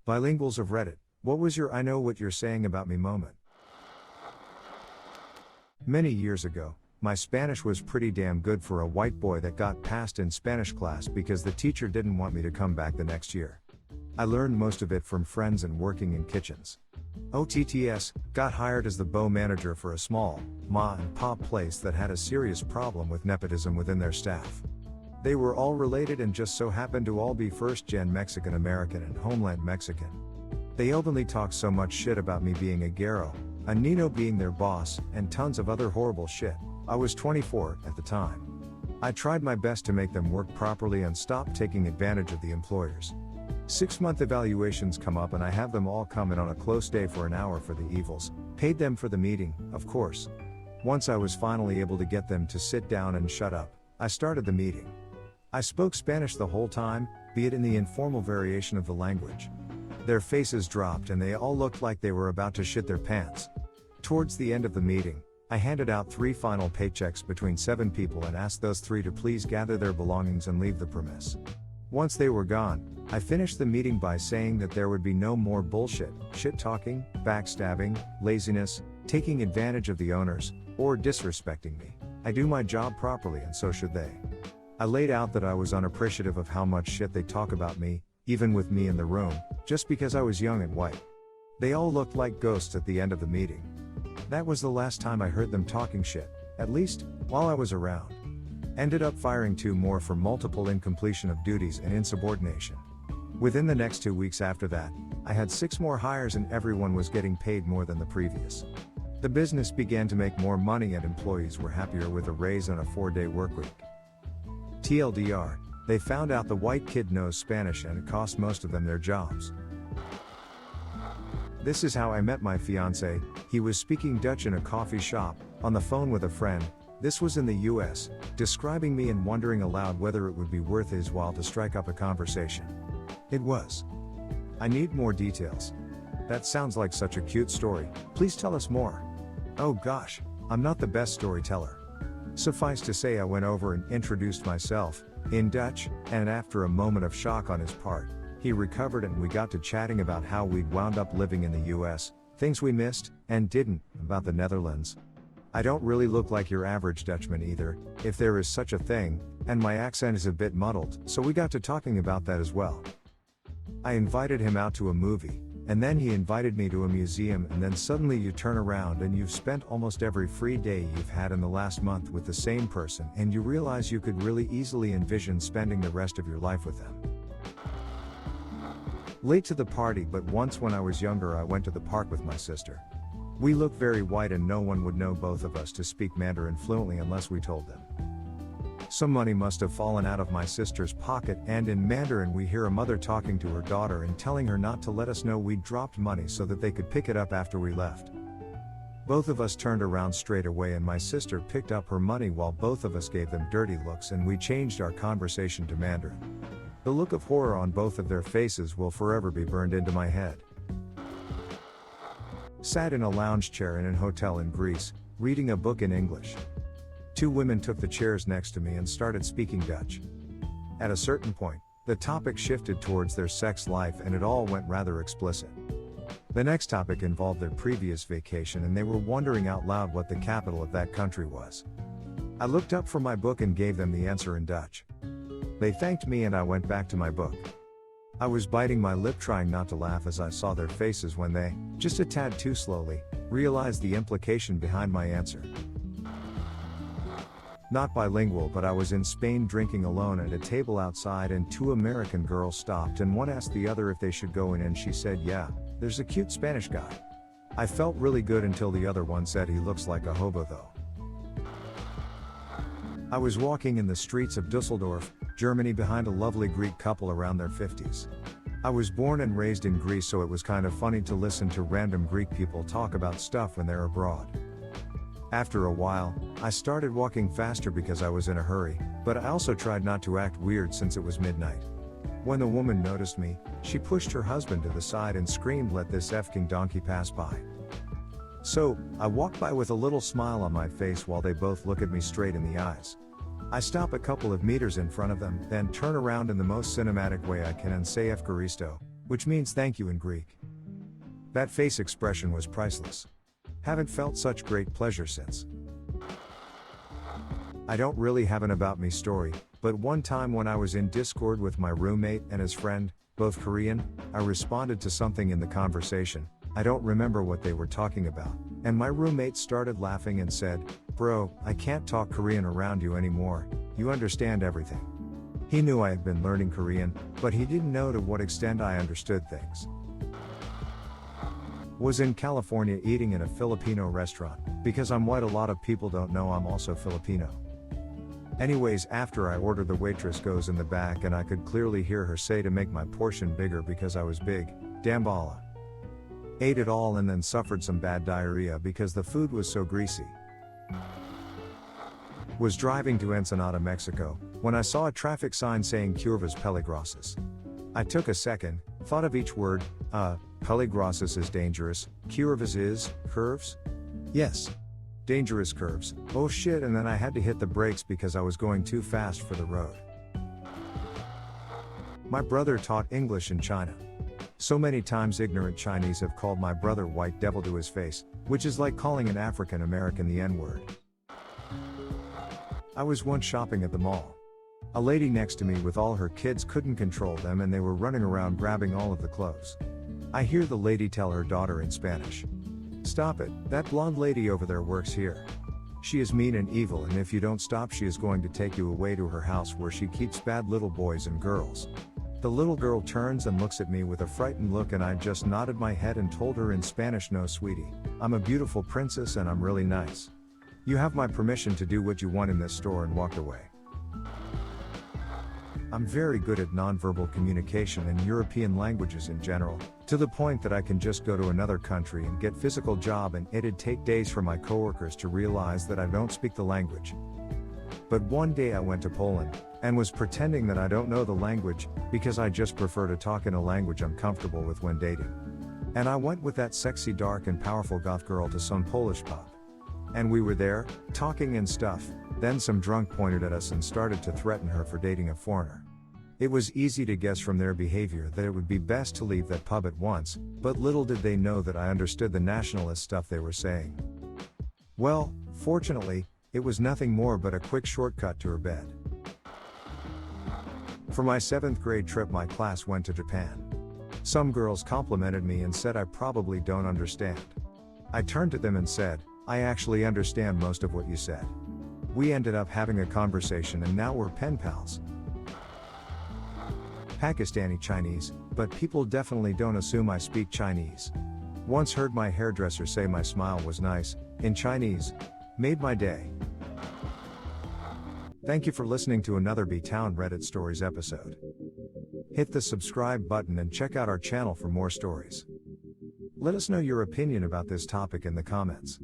Bilinguals of Reddit, what was your I know what you're saying about me moment? Many years ago, my Spanish was pretty damn good for a white boy that got passed in Spanish class because the teacher didn't want me to come back the next year. I learned most of it from friends and working in kitchens. OTTS, got hired as the bow manager for a small, ma and pop place that had a serious problem with nepotism within their staff. They were all related and just so happened to all be first-gen Mexican American and homeland Mexican. They openly talked so much shit about me being a Guerrero, a Nino being their boss, and tons of other horrible shit. I was 24 at the time. I tried my best to make them work properly and stop taking advantage of the employers. 6-month evaluations come up and I have them all come in on a close day for an hour for the evils, paid them for the meeting, of course. Once I was finally able to get them to sit down and shut up, I started the meeting. I spoke Spanish the whole time, be it in the informal variation of the language. Their faces dropped and they all looked like they were about to shit their pants. Towards the end of the meeting, I handed out 3 final paychecks between 7 people and asked those 3 to please gather their belongings and leave the premise. Once they were gone, I finished the meeting by saying that there would be no more bullshit, shit-talking, backstabbing, laziness, taking advantage of the owners, or disrespecting me. I do my job properly and so should they. I laid out that I was unappreciative of how much shit they talk about me, even with me in the room, just because I was young and white. They all looked like ghosts at the end of the meeting. That was the last time I heard them talking shit, at least, while I was around. Ended up firing 2 more for multiple incompletion of duties and insubordination. Within the next 2 weeks after that, I had 6 more hires and everyone was getting paid more than the previous. The business began to make more money and employees were happier with a raise and a 4-day workweek. TLDR, they found out the white kid knows Spanish and it cost most of them their jobs. This is how I met my fiancé. He was speaking Dutch in a coffee shop, on the phone with a friend, this was in the US, describing me and wondering aloud whether it would be worth his while to strike up a conversation. It was. I need more details. That sounds like such a cute story, please tell us more. Oh gosh, I'm not the best storyteller. Suffice to say I went over and introduced myself, in Dutch, and after a moment of shock on his part, he recovered and we got to chatting about how we'd wound up living in the US, things we missed, and didn't, about the Netherlands. I don't really look like your average Dutchman either, if there is such a thing, and my accent is a bit muddled, so we got to talking about that as well. I invited him out to a movie, and then he invited me to a museum and then suddenly you turn around and you've spent almost every free day you've had in the last month with the same person and you realize you could really easily envision spending the rest of your life with them. Late to the party, but once when I was younger I went to the park with my sister. We look very white and no one would know both of us to speak Mandarin fluently unless we told them. Some money must have fallen out of my sister's pocket and in Mandarin we hear a mother talking to her daughter and telling her not to let us know we'd dropped money so that they could pick it up after we left. Both of us turned around straight away and my sister picked up her money while both of us gave them dirty looks and we changed our conversation to Mandarin. The look of horror on both of their faces will forever be burned into my head. Sat in a lounge chair in an hotel in Greece, reading a book in English. 2 women took the chairs next to me and started speaking Dutch. At a certain point, the topic shifted towards their sex life and it all went rather explicit. The next topic involved their previous vacation and they were wondering out loud what the capital of that country was. I looked up from my book and gave them the answer in Dutch. They thanked me and I went back to my book. I was biting my lip trying not to laugh as I saw their faces when they, just a tad too slowly, realized the implication behind my answer. Not bilingual, but I was in Spain drinking alone at a table outside and 2 American girls stopped and one asked the other if they should go in and she said yeah, there's a cute Spanish guy. I felt really good until the other one said he looks like a hobo though. I was walking in the streets of Dusseldorf, Germany behind a lovely Greek couple around their 50s. I was born and raised in Greece so it was kind of funny to listen to random Greek people talk about stuff when they're abroad. After a while, I started walking faster because I was in a hurry, but I also tried not to act weird since it was midnight. When the woman noticed me, she pushed her husband to the side and screamed, "Let this effing donkey pass by." So, I walked by with a little smile on my face while they both look at me straight in the eyes. I stop a couple of meters in front of them, then turn around in the most cinematic way I can and say "Efkaristo," which means thank you in Greek. That face expression was priceless. Haven't felt such great pleasure since. I don't really have an about me story, but one time when I was in Discord with my roommate and his friend, both Korean, I responded to something in the conversation. I don't remember what they were talking about, and my roommate started laughing and said, "Bro, I can't talk Korean around you anymore, you understand everything." He knew I had been learning Korean, but he didn't know to what extent I understood things. Was in California eating in a Filipino restaurant. Because I'm white, a lot of people don't know I'm also Filipino. Anyways, after I ordered, the waitress goes in the back and I could clearly hear her say to make my portion bigger because I was big, "Dambala." Ate it all and then suffered some bad diarrhea because the food was so greasy. Was driving to Ensenada, Mexico, when I saw a traffic sign saying Curvas Peligrosas. I took a second, thought of each word. Peligrosas is dangerous, curvas is, curves? Yes. Dangerous curves, oh shit, and then I had to hit the brakes because I was going too fast for the road. My brother taught English in China. So many times ignorant Chinese have called my brother white devil to his face, which is like calling an African American the N-word. I was once shopping at the mall. A lady next to me with all her kids couldn't control them and they were running around grabbing all of the clothes. I hear the lady tell her daughter in Spanish, "Stop it, that blonde lady over there works here. She is mean and evil, and if you don't stop she is going to take you away to her house where she keeps bad little boys and girls." The little girl turns and looks at me with a frightened look and I just nodded my head and told her in Spanish, "No sweetie, I'm a beautiful princess and I'm really nice. You have my permission to do what you want in this store," and walked away. I'm very good at nonverbal communication and European languages in general, to the point that I can just go to another country and get physical job and it'd take days for my coworkers to realize that I don't speak the language. But one day I went to Poland, and was pretending that I don't know the language, because I just prefer to talk in a language I'm comfortable with when dating. And I went with that sexy dark and powerful goth girl to some Polish pub. And we were there, talking and stuff, then some drunk pointed at us and started to threaten her for dating a foreigner. It was easy to guess from their behavior that it would be best to leave that pub at once, but little did they know that I understood the nationalist stuff they were saying. Well, fortunately, it was nothing more but a quick shortcut to her bed. For my 7th grade trip, my class went to Japan. Some girls complimented me and said I probably don't understand. I turned to them and said, "I actually understand most of what you said." We ended up having a conversation and now we're pen pals. Pakistani Chinese, but people definitely don't assume I speak Chinese. Once heard my hairdresser say my smile was nice, in Chinese. Made my day. Thank you for listening to another B-Town Reddit Stories episode. Hit the subscribe button and check out our channel for more stories. Let us know your opinion about this topic in the comments.